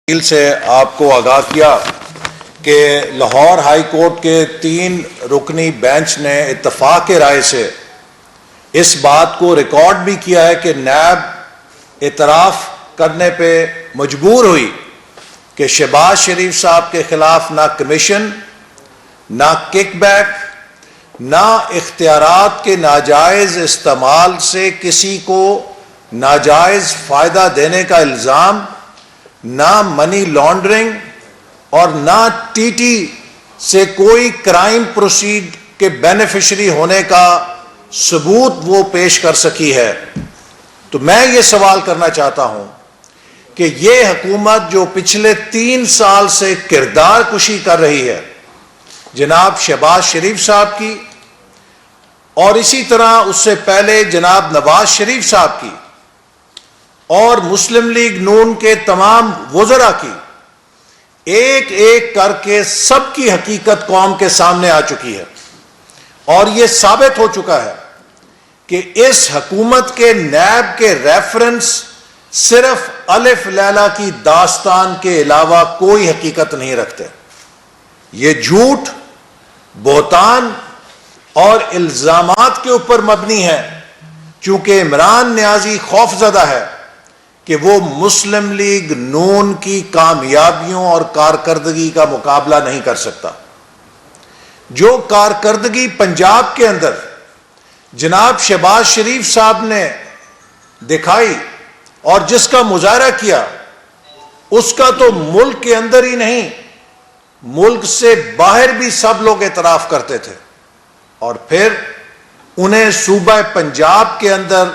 سے آپ کو آگاہ کیا کہ لاہور ہائی کورٹ کے 3 رکنی بینچ نے اتفاق رائے سے اس بات کو ریکارڈ بھی کیا ہے کہ نیب اعتراف کرنے پہ مجبور ہوئی کہ شہباز شریف صاحب کے خلاف نہ کمیشن، نہ کک بیک، نہ اختیارات کے ناجائز استعمال سے کسی کو ناجائز فائدہ دینے کا الزام، نہ منی لانڈرنگ اور نہ ٹی ٹی سے کوئی کرائم پروسیڈ کے بینیفیشری ہونے کا ثبوت وہ پیش کر سکی ہے۔ تو میں یہ سوال کرنا چاہتا ہوں کہ یہ حکومت جو پچھلے 3 سال سے کردار کشی کر رہی ہے جناب شہباز شریف صاحب کی، اور اسی طرح اس سے پہلے جناب نواز شریف صاحب کی، اور مسلم لیگ نون کے تمام وزراء کی، ایک ایک کر کے سب کی حقیقت قوم کے سامنے آ چکی ہے، اور یہ ثابت ہو چکا ہے کہ اس حکومت کے نیب کے ریفرنس صرف الف لیلہ کی داستان کے علاوہ کوئی حقیقت نہیں رکھتے۔ یہ جھوٹ، بہتان اور الزامات کے اوپر مبنی ہے، چونکہ عمران نیازی خوفزدہ ہے کہ وہ مسلم لیگ نون کی کامیابیوں اور کارکردگی کا مقابلہ نہیں کر سکتا۔ جو کارکردگی پنجاب کے اندر جناب شہباز شریف صاحب نے دکھائی اور جس کا مظاہرہ کیا، اس کا تو ملک کے اندر ہی نہیں، ملک سے باہر بھی سب لوگ اعتراف کرتے تھے، اور پھر انہیں صوبہ پنجاب کے اندر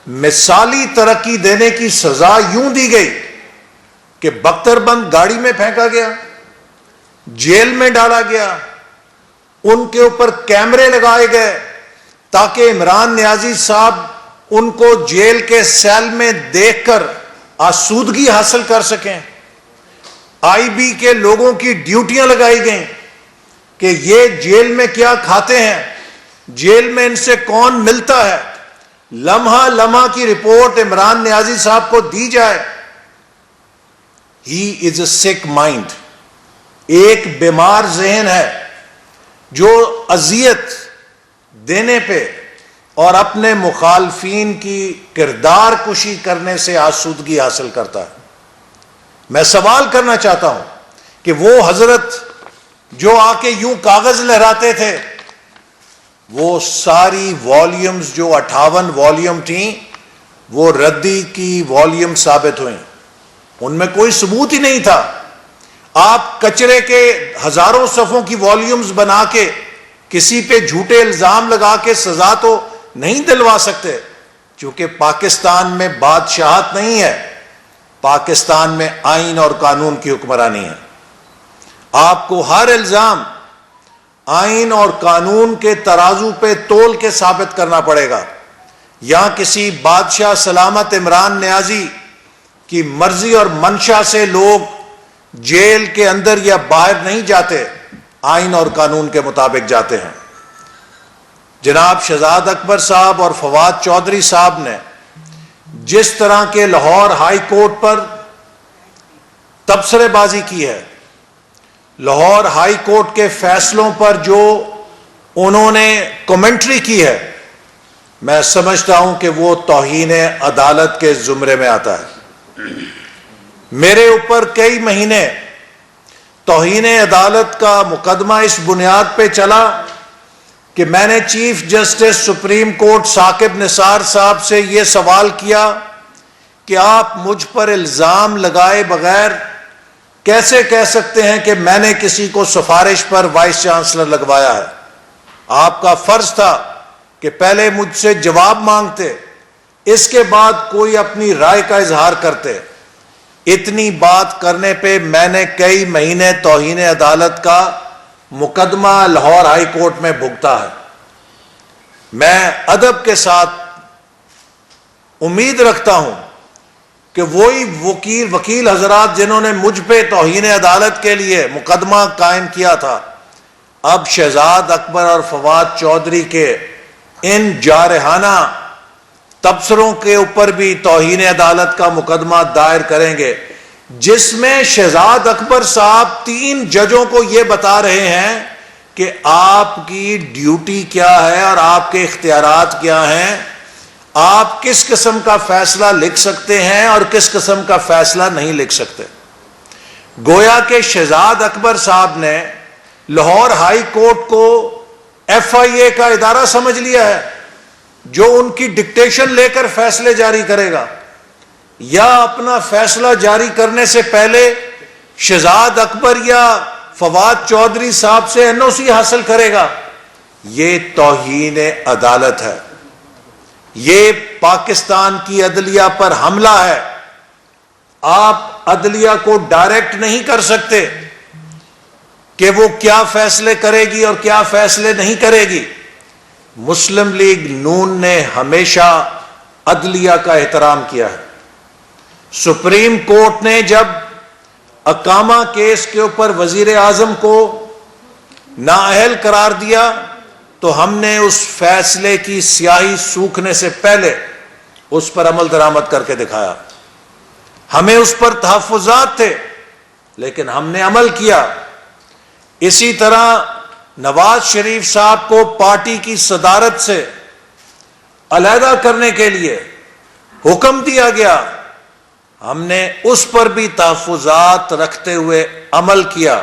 مثالی ترقی دینے کی سزا یوں دی گئی کہ بختر بند گاڑی میں پھینکا گیا، جیل میں ڈالا گیا، ان کے اوپر کیمرے لگائے گئے تاکہ عمران نیازی صاحب ان کو جیل کے سیل میں دیکھ کر آسودگی حاصل کر سکیں۔ آئی بی کے لوگوں کی ڈیوٹیاں لگائی گئیں کہ یہ جیل میں کیا کھاتے ہیں، جیل میں ان سے کون ملتا ہے، لمحہ لمحہ کی رپورٹ عمران نیازی صاحب کو دی جائے۔ ہی از اے سک مائنڈ، ایک بیمار ذہن ہے جو اذیت دینے پہ اور اپنے مخالفین کی کردار کشی کرنے سے آسودگی حاصل کرتا ہے۔ میں سوال کرنا چاہتا ہوں کہ وہ حضرت جو آ کے یوں کاغذ لہراتے تھے، وہ ساری والیومز جو 58 والیوم تھیں وہ ردی کی والیوم ثابت ہوئیں، ان میں کوئی ثبوت ہی نہیں تھا۔ آپ کچرے کے ہزاروں صفوں کی والیومز بنا کے کسی پہ جھوٹے الزام لگا کے سزا تو نہیں دلوا سکتے، چونکہ پاکستان میں بادشاہت نہیں ہے، پاکستان میں آئین اور قانون کی حکمرانی ہے۔ آپ کو ہر الزام آئین اور قانون کے ترازو پہ تول کے ثابت کرنا پڑے گا۔ یہاں کسی بادشاہ سلامت عمران نیازی کی مرضی اور منشا سے لوگ جیل کے اندر یا باہر نہیں جاتے، آئین اور قانون کے مطابق جاتے ہیں۔ جناب شہزاد اکبر صاحب اور فواد چودھری صاحب نے جس طرح کے لاہور ہائی کورٹ پر تبصرے بازی کی ہے، لاہور ہائی کورٹ کے فیصلوں پر جو انہوں نے کمنٹری کی ہے، میں سمجھتا ہوں کہ وہ توہین عدالت کے زمرے میں آتا ہے۔ میرے اوپر کئی مہینے توہین عدالت کا مقدمہ اس بنیاد پہ چلا کہ میں نے chief justice supreme court Saqib Nisar صاحب سے یہ سوال کیا کہ آپ مجھ پر الزام لگائے بغیر کیسے کہہ سکتے ہیں کہ میں نے کسی کو سفارش پر وائس چانسلر لگوایا ہے؟ آپ کا فرض تھا کہ پہلے مجھ سے جواب مانگتے، اس کے بعد کوئی اپنی رائے کا اظہار کرتے۔ اتنی بات کرنے پہ میں نے کئی مہینے توہین عدالت کا مقدمہ لاہور ہائی کورٹ میں بھگتا ہے۔ میں ادب کے ساتھ امید رکھتا ہوں کہ وہی وکیل حضرات جنہوں نے مجھ پہ توہین عدالت کے لیے مقدمہ قائم کیا تھا، اب شہزاد اکبر اور فواد چودھری کے ان جارحانہ تبصروں کے اوپر بھی توہین عدالت کا مقدمہ دائر کریں گے۔ جس میں شہزاد اکبر صاحب 3 ججوں کو یہ بتا رہے ہیں کہ آپ کی ڈیوٹی کیا ہے اور آپ کے اختیارات کیا ہیں، آپ کس قسم کا فیصلہ لکھ سکتے ہیں اور کس قسم کا فیصلہ نہیں لکھ سکتے۔ گویا کہ شہزاد اکبر صاحب نے لاہور ہائی کورٹ کو FIA کا ادارہ سمجھ لیا ہے جو ان کی ڈکٹیشن لے کر فیصلے جاری کرے گا، یا اپنا فیصلہ جاری کرنے سے پہلے شہزاد اکبر یا فواد چودھری صاحب سے NOC حاصل کرے گا۔ یہ توہین عدالت ہے، یہ پاکستان کی عدلیہ پر حملہ ہے۔ آپ عدلیہ کو ڈائریکٹ نہیں کر سکتے کہ وہ کیا فیصلے کرے گی اور کیا فیصلے نہیں کرے گی۔ مسلم لیگ نون نے ہمیشہ عدلیہ کا احترام کیا ہے۔ سپریم کورٹ نے جب اقامہ کیس کے اوپر وزیر اعظم کو نااہل قرار دیا تو ہم نے اس فیصلے کی سیاہی سوکھنے سے پہلے اس پر عمل درآمد کر کے دکھایا۔ ہمیں اس پر تحفظات تھے لیکن ہم نے عمل کیا۔ اسی طرح نواز شریف صاحب کو پارٹی کی صدارت سے علیحدہ کرنے کے لیے حکم دیا گیا، ہم نے اس پر بھی تحفظات رکھتے ہوئے عمل کیا۔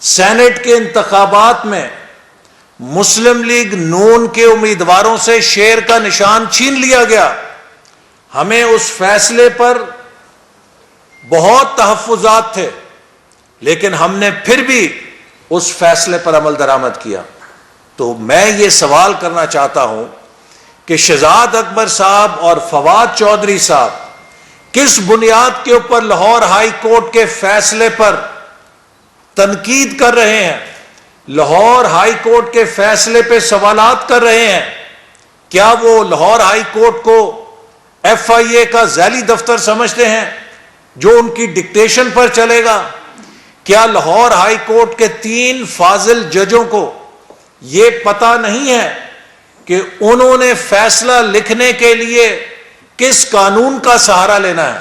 سینٹ کے انتخابات میں مسلم لیگ نون کے امیدواروں سے شیر کا نشان چھین لیا گیا، ہمیں اس فیصلے پر بہت تحفظات تھے لیکن ہم نے پھر بھی اس فیصلے پر عمل درآمد کیا۔ تو میں یہ سوال کرنا چاہتا ہوں کہ شہزاد اکبر صاحب اور فواد چودھری صاحب کس بنیاد کے اوپر لاہور ہائی کورٹ کے فیصلے پر تنقید کر رہے ہیں، لاہور ہائی کورٹ کے فیصلے پہ سوالات کر رہے ہیں؟ کیا وہ لاہور ہائی کورٹ کو FIA کا ذیلی دفتر سمجھتے ہیں جو ان کی ڈکٹیشن پر چلے گا؟ کیا لاہور ہائی کورٹ کے 3 فاضل ججوں کو یہ پتہ نہیں ہے کہ انہوں نے فیصلہ لکھنے کے لیے کس قانون کا سہارا لینا ہے؟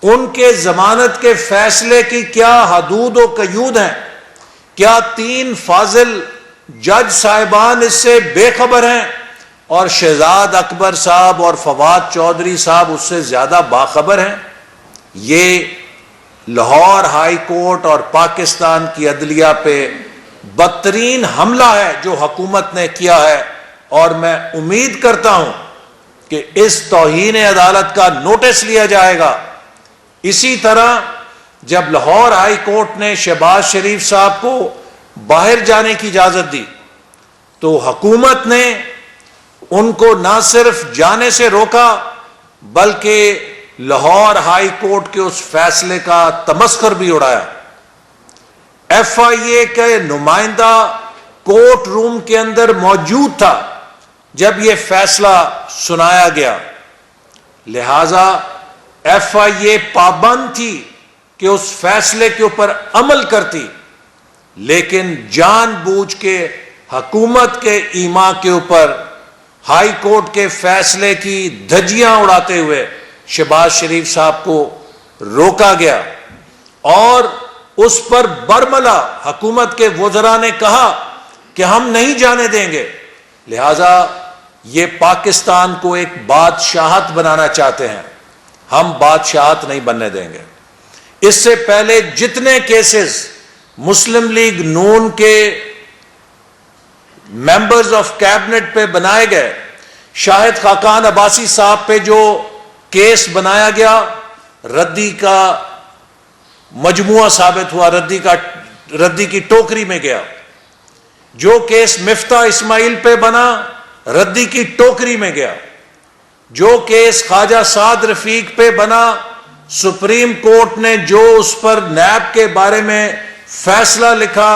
ان کے ضمانت کے فیصلے کی کیا حدود و قیود ہیں؟ کیا 3 فاضل جج صاحبان اس سے بے خبر ہیں اور شہزاد اکبر صاحب اور فواد چودھری صاحب اس سے زیادہ باخبر ہیں؟ یہ لاہور ہائی کورٹ اور پاکستان کی عدلیہ پہ بدترین حملہ ہے جو حکومت نے کیا ہے، اور میں امید کرتا ہوں کہ اس توہین عدالت کا نوٹس لیا جائے گا۔ اسی طرح جب لاہور ہائی کورٹ نے شہباز شریف صاحب کو باہر جانے کی اجازت دی تو حکومت نے ان کو نہ صرف جانے سے روکا بلکہ لاہور ہائی کورٹ کے اس فیصلے کا تمسخر بھی اڑایا۔ FIA کے نمائندہ کورٹ روم کے اندر موجود تھا جب یہ فیصلہ سنایا گیا، لہذا FIA پابند تھی کہ اس فیصلے کے اوپر عمل کرتی، لیکن جان بوجھ کے حکومت کے ایما کے اوپر ہائی کورٹ کے فیصلے کی دھجیاں اڑاتے ہوئے شہباز شریف صاحب کو روکا گیا، اور اس پر برملا حکومت کے وزراء نے کہا کہ ہم نہیں جانے دیں گے۔ لہذا یہ پاکستان کو ایک بادشاہت بنانا چاہتے ہیں، ہم بادشاہت نہیں بننے دیں گے۔ اس سے پہلے جتنے کیسز مسلم لیگ نون کے ممبرز آف کیبنٹ پہ بنائے گئے، شاہد خاقان عباسی صاحب پہ جو کیس بنایا گیا ردی کا مجموعہ ثابت ہوا، ردی کی ٹوکری میں گیا۔ جو کیس مفتاح اسماعیل پہ بنا ردی کی ٹوکری میں گیا۔ جو کیس خواجہ سعد رفیق پہ بنا، سپریم کورٹ نے جو اس پر نیب کے بارے میں فیصلہ لکھا،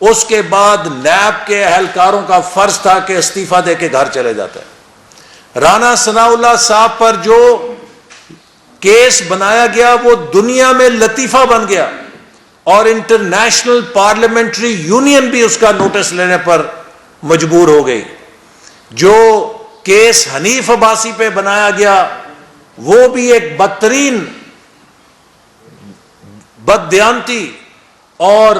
اس کے بعد نیب کے اہلکاروں کا فرض تھا کہ استعفیٰ دے کے گھر چلے جاتے ہیں۔ رانا ثناء اللہ صاحب پر جو کیس بنایا گیا وہ دنیا میں لطیفہ بن گیا، اور انٹرنیشنل پارلیمنٹری یونین بھی اس کا نوٹس لینے پر مجبور ہو گئی۔ جو کیس حنیف عباسی پہ بنایا گیا وہ بھی ایک بدترین بددیانتی اور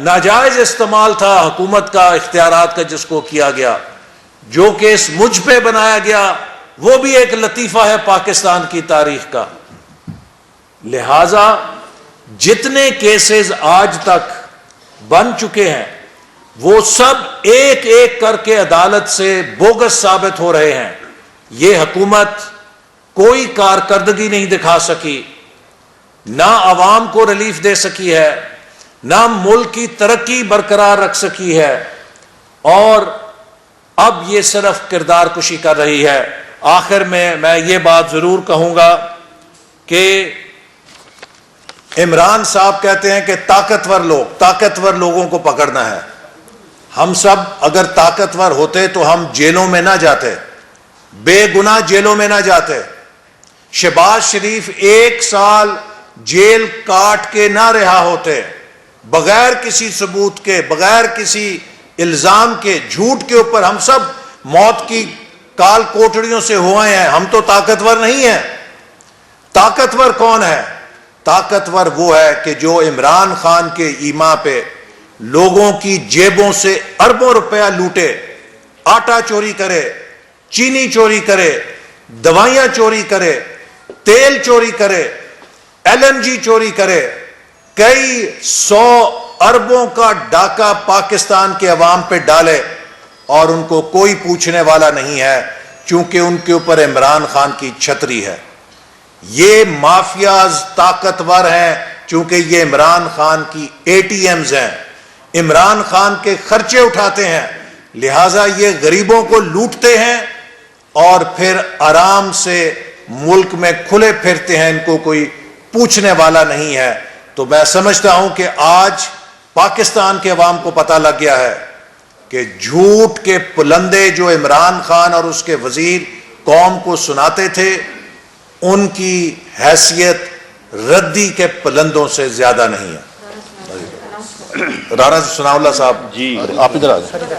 ناجائز استعمال تھا حکومت کا، اختیارات کا جس کو کیا گیا، جو کیس مجھ پہ بنایا گیا وہ بھی ایک لطیفہ ہے پاکستان کی تاریخ کا۔ لہذا جتنے کیسز آج تک بن چکے ہیں وہ سب ایک ایک کر کے عدالت سے بوگس ثابت ہو رہے ہیں۔ یہ حکومت کوئی کارکردگی نہیں دکھا سکی، نہ عوام کو ریلیف دے سکی ہے، نہ ملک کی ترقی برقرار رکھ سکی ہے، اور اب یہ صرف کردار کشی کر رہی ہے۔ آخر میں یہ بات ضرور کہوں گا کہ عمران صاحب کہتے ہیں کہ طاقتور لوگوں کو پکڑنا ہے۔ ہم سب اگر طاقتور ہوتے تو ہم جیلوں میں نہ جاتے، بے گناہ جیلوں میں نہ جاتے۔ شہباز شریف 1 سال جیل کاٹ کے نہ رہا ہوتے، بغیر کسی ثبوت کے، بغیر کسی الزام کے، جھوٹ کے اوپر ہم سب موت کی کال کوٹڑیوں سے ہوئے ہیں۔ ہم تو طاقتور نہیں ہیں۔ طاقتور کون ہے؟ طاقتور وہ ہے کہ جو عمران خان کے ایما پہ لوگوں کی جیبوں سے اربوں روپیہ لوٹے، آٹا چوری کرے، چینی چوری کرے، دوائیاں چوری کرے، تیل چوری کرے، LNG چوری کرے، کئی 100 اربوں کا ڈاکہ پاکستان کے عوام پہ ڈالے، اور ان کو کوئی پوچھنے والا نہیں ہے چونکہ ان کے اوپر عمران خان کی چھتری ہے۔ یہ مافیاز طاقتور ہیں چونکہ یہ عمران خان کی ATMs ہیں، عمران خان کے خرچے اٹھاتے ہیں، لہٰذا یہ غریبوں کو لوٹتے ہیں اور پھر آرام سے ملک میں کھلے پھرتے ہیں، ان کو کوئی پوچھنے والا نہیں ہے۔ تو میں سمجھتا ہوں کہ آج پاکستان کے عوام کو پتہ لگ گیا ہے کہ جھوٹ کے پلندے جو عمران خان اور اس کے وزیر قوم کو سناتے تھے، ان کی حیثیت ردی کے پلندوں سے زیادہ نہیں ہے۔ رانا ثناء اللہ صاحب جی آپ ادھر آ جائیں۔